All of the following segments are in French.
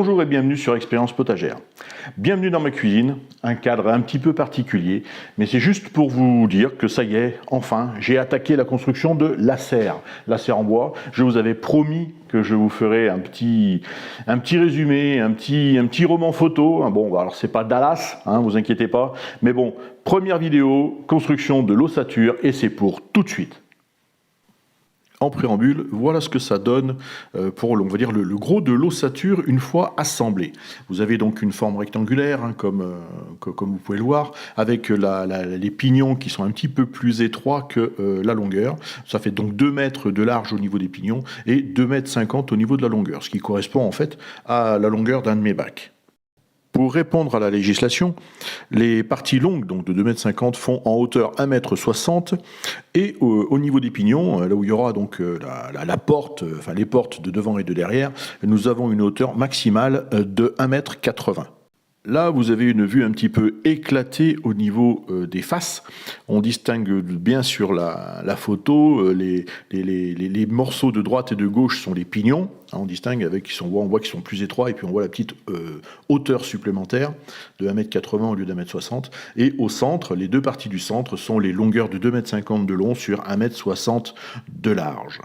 Bonjour et bienvenue sur Expérience Potagère. Bienvenue dans ma cuisine, un cadre un petit peu particulier, mais c'est juste pour vous dire que ça y est, enfin, j'ai attaqué la construction de la serre en bois. Je vous avais promis que je vous ferai un petit résumé, un petit roman photo. Bon, alors c'est pas Dallas, hein, vous inquiétez pas, mais bon, première vidéo, construction de l'ossature, et c'est pour tout de suite. En préambule, voilà ce que ça donne pour, on va dire, le gros de l'ossature une fois assemblé. Vous avez donc une forme rectangulaire, hein, comme vous pouvez le voir, avec les pignons qui sont un petit peu plus étroits que la longueur. Ça fait donc 2 mètres de large au niveau des pignons et 2,50 m au niveau de la longueur, ce qui correspond en fait à la longueur d'un de mes bacs. Pour répondre à la législation, les parties longues, donc de 2,50 m, font en hauteur 1,60 m et au niveau des pignons, là où il y aura donc la porte, enfin les portes de devant et de derrière, nous avons une hauteur maximale de 1,80 m. Là, vous avez une vue un petit peu éclatée au niveau des faces. On distingue bien sur la photo, les morceaux de droite et de gauche sont les pignons. On distingue on voit qu'ils sont plus étroits, et puis on voit la petite hauteur supplémentaire de 1,80 m au lieu d'1,60 m. Et au centre, les deux parties du centre sont les longueurs de 2,50 m de long sur 1,60 m de large.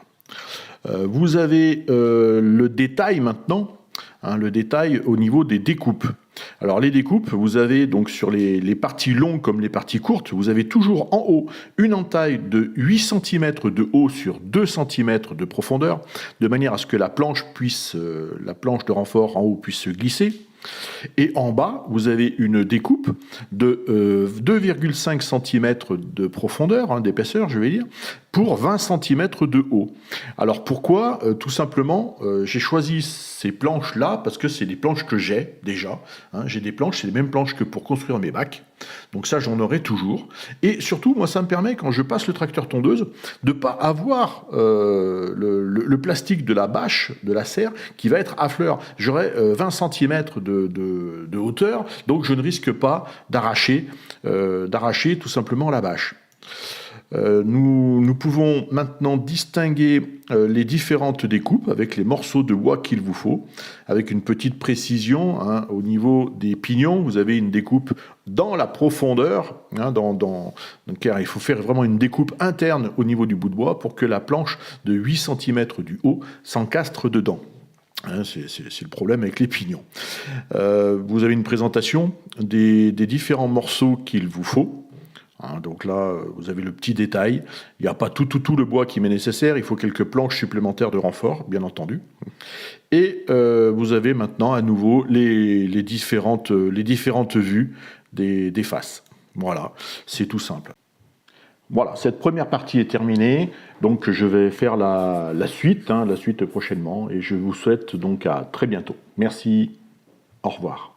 Vous avez le détail maintenant, hein, le détail au niveau des découpes. Alors les découpes, vous avez donc sur les parties longues comme les parties courtes, vous avez toujours en haut une entaille de 8 cm de haut sur 2 cm de profondeur, de manière à ce que la planche de renfort en haut puisse se glisser. Et en bas, vous avez une découpe de 2,5 cm de profondeur, hein, d'épaisseur, je vais dire, pour 20 cm de haut. Alors pourquoi? Tout simplement, j'ai choisi ces planches-là parce que c'est des planches que j'ai déjà. Hein, j'ai des planches, c'est les mêmes planches que pour construire mes bacs. Donc ça, j'en aurai toujours. Et surtout, moi, ça me permet, quand je passe le tracteur tondeuse, de ne pas avoir le plastique de la bâche, de la serre, qui va être à fleur. J'aurai 20 cm de hauteur, donc je ne risque pas d'arracher tout simplement la bâche. Nous pouvons maintenant distinguer les différentes découpes avec les morceaux de bois qu'il vous faut, avec une petite précision, hein, au niveau des pignons. Vous avez une découpe dans la profondeur, hein, donc il faut faire vraiment une découpe interne au niveau du bout de bois pour que la planche de 8 cm du haut s'encastre dedans. C'est le problème avec les pignons. Vous avez une présentation des différents morceaux qu'il vous faut. Donc là, vous avez le petit détail. Il n'y a pas tout le bois qui m'est nécessaire. Il faut quelques planches supplémentaires de renfort, bien entendu. Et vous avez maintenant à nouveau les différentes vues des faces. Voilà, c'est tout simple. Voilà, cette première partie est terminée. Donc je vais faire la suite prochainement. Et je vous souhaite donc à très bientôt. Merci, au revoir.